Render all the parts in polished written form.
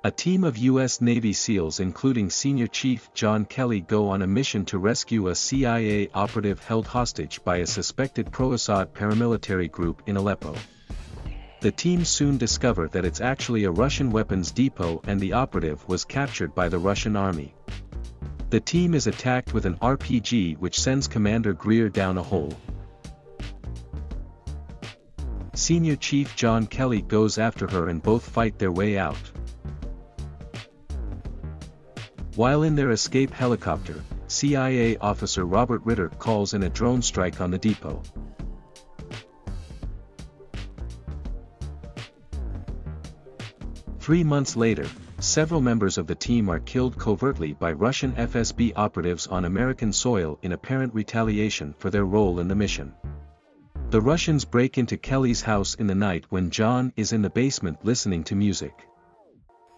A team of U.S. Navy SEALs including Senior Chief John Kelly go on a mission to rescue a CIA operative held hostage by a suspected pro-Assad paramilitary group in Aleppo. The team soon discover that it's actually a Russian weapons depot and the operative was captured by the Russian army. The team is attacked with an RPG which sends Commander Greer down a hole. Senior Chief John Kelly goes after her and both fight their way out. While in their escape helicopter, CIA officer Robert Ritter calls in a drone strike on the depot. Three months later, several members of the team are killed covertly by Russian FSB operatives on American soil in apparent retaliation for their role in the mission. The Russians break into Kelly's house in the night when John is in the basement listening to music.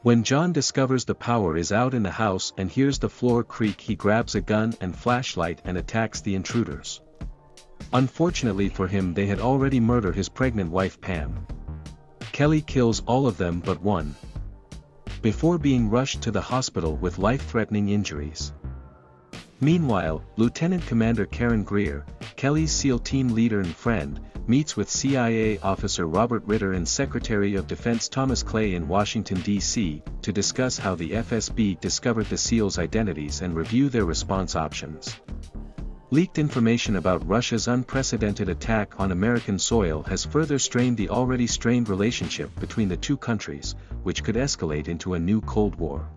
When John discovers the power is out in the house and hears the floor creak, he grabs a gun and flashlight and attacks the intruders. Unfortunately for him, they had already murdered his pregnant wife Pam. Kelly kills all of them but one, before being rushed to the hospital with life-threatening injuries. Meanwhile, Lieutenant Commander Karen Greer, Kelly's SEAL team leader and friend, meets with CIA officer Robert Ritter and Secretary of Defense Thomas Clay in Washington, D.C., to discuss how the FSB discovered the SEALs' identities and review their response options. Leaked information about Russia's unprecedented attack on American soil has further strained the already strained relationship between the two countries, which could escalate into a new Cold War.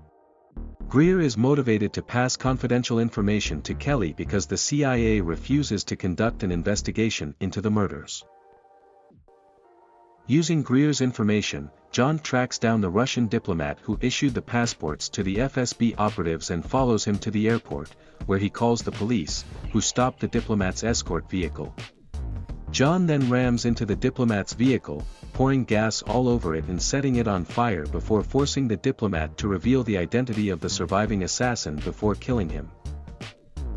Greer is motivated to pass confidential information to Kelly because the CIA refuses to conduct an investigation into the murders. Using Greer's information, John tracks down the Russian diplomat who issued the passports to the FSB operatives and follows him to the airport, where he calls the police, who stop the diplomat's escort vehicle. John then rams into the diplomat's vehicle, pouring gas all over it and setting it on fire before forcing the diplomat to reveal the identity of the surviving assassin before killing him.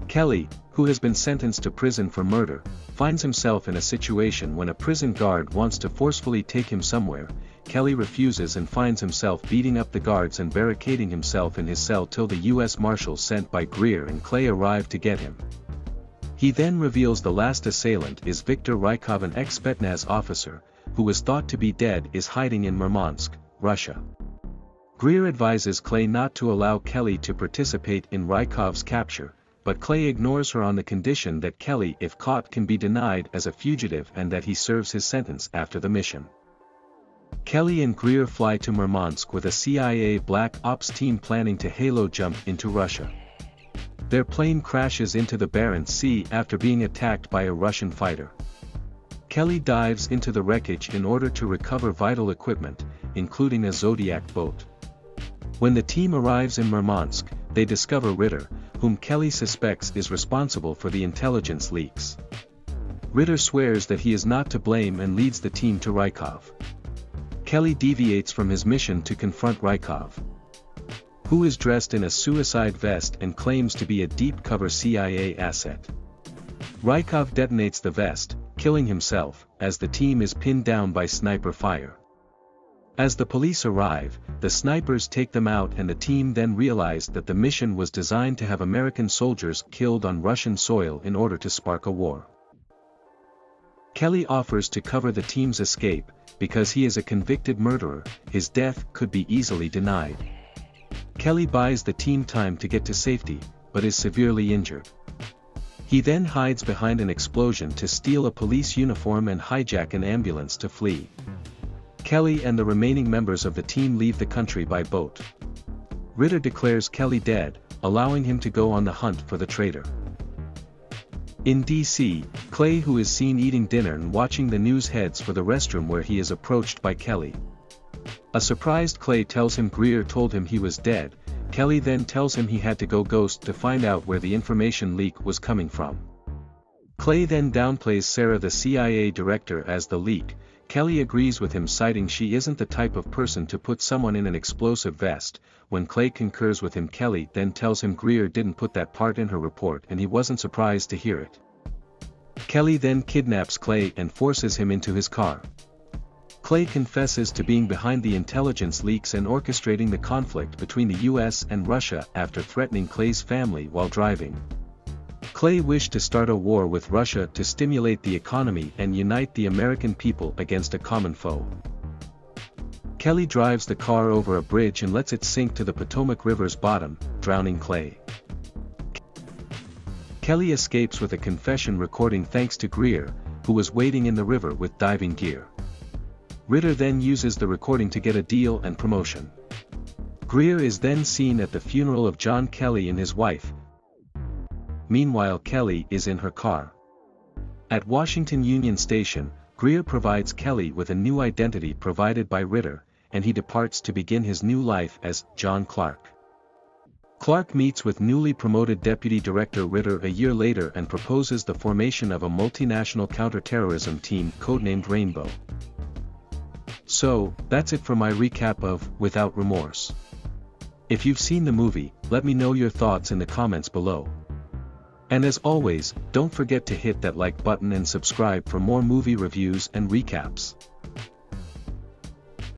Kelly, who has been sentenced to prison for murder, finds himself in a situation when a prison guard wants to forcefully take him somewhere. Kelly refuses and finds himself beating up the guards and barricading himself in his cell till the U.S. Marshals sent by Greer and Clay arrive to get him. He then reveals the last assailant is Viktor Rykov, an ex-Spetsnaz officer, who was thought to be dead, is hiding in Murmansk, Russia. Greer advises Clay not to allow Kelly to participate in Rykov's capture, but Clay ignores her on the condition that Kelly, if caught, can be denied as a fugitive and that he serves his sentence after the mission. Kelly and Greer fly to Murmansk with a CIA Black Ops team planning to halo jump into Russia. Their plane crashes into the Barents Sea after being attacked by a Russian fighter. Kelly dives into the wreckage in order to recover vital equipment, including a Zodiac boat. When the team arrives in Murmansk, they discover Ritter, whom Kelly suspects is responsible for the intelligence leaks. Ritter swears that he is not to blame and leads the team to Rykov. Kelly deviates from his mission to confront Rykov, who is dressed in a suicide vest and claims to be a deep-cover CIA asset. Rykov detonates the vest, killing himself, as the team is pinned down by sniper fire. As the police arrive, the snipers take them out and the team then realize that the mission was designed to have American soldiers killed on Russian soil in order to spark a war. Kelly offers to cover the team's escape, because he is a convicted murderer, his death could be easily denied. Kelly buys the team time to get to safety, but is severely injured. He then hides behind an explosion to steal a police uniform and hijack an ambulance to flee. Kelly and the remaining members of the team leave the country by boat. Ritter declares Kelly dead, allowing him to go on the hunt for the traitor. In D.C., Clay, who is seen eating dinner and watching the news, heads for the restroom where he is approached by Kelly. A surprised Clay tells him Greer told him he was dead. Kelly then tells him he had to go ghost to find out where the information leak was coming from. Clay then downplays Sarah, the CIA director, as the leak. Kelly agrees with him, citing she isn't the type of person to put someone in an explosive vest. When Clay concurs with him, Kelly then tells him Greer didn't put that part in her report and he wasn't surprised to hear it. Kelly then kidnaps Clay and forces him into his car. Clay confesses to being behind the intelligence leaks and orchestrating the conflict between the US and Russia after threatening Clay's family while driving. Clay wished to start a war with Russia to stimulate the economy and unite the American people against a common foe. Kelly drives the car over a bridge and lets it sink to the Potomac River's bottom, drowning Clay. Kelly escapes with a confession recording thanks to Greer, who was waiting in the river with diving gear. Ritter then uses the recording to get a deal and promotion. Greer is then seen at the funeral of John Kelly and his wife. Meanwhile, Kelly is in her car. At Washington Union Station, Greer provides Kelly with a new identity provided by Ritter, and he departs to begin his new life as John Clark. Clark meets with newly promoted Deputy Director Ritter a year later and proposes the formation of a multinational counterterrorism team codenamed Rainbow. So, that's it for my recap of Without Remorse. If you've seen the movie, let me know your thoughts in the comments below. And as always, don't forget to hit that like button and subscribe for more movie reviews and recaps.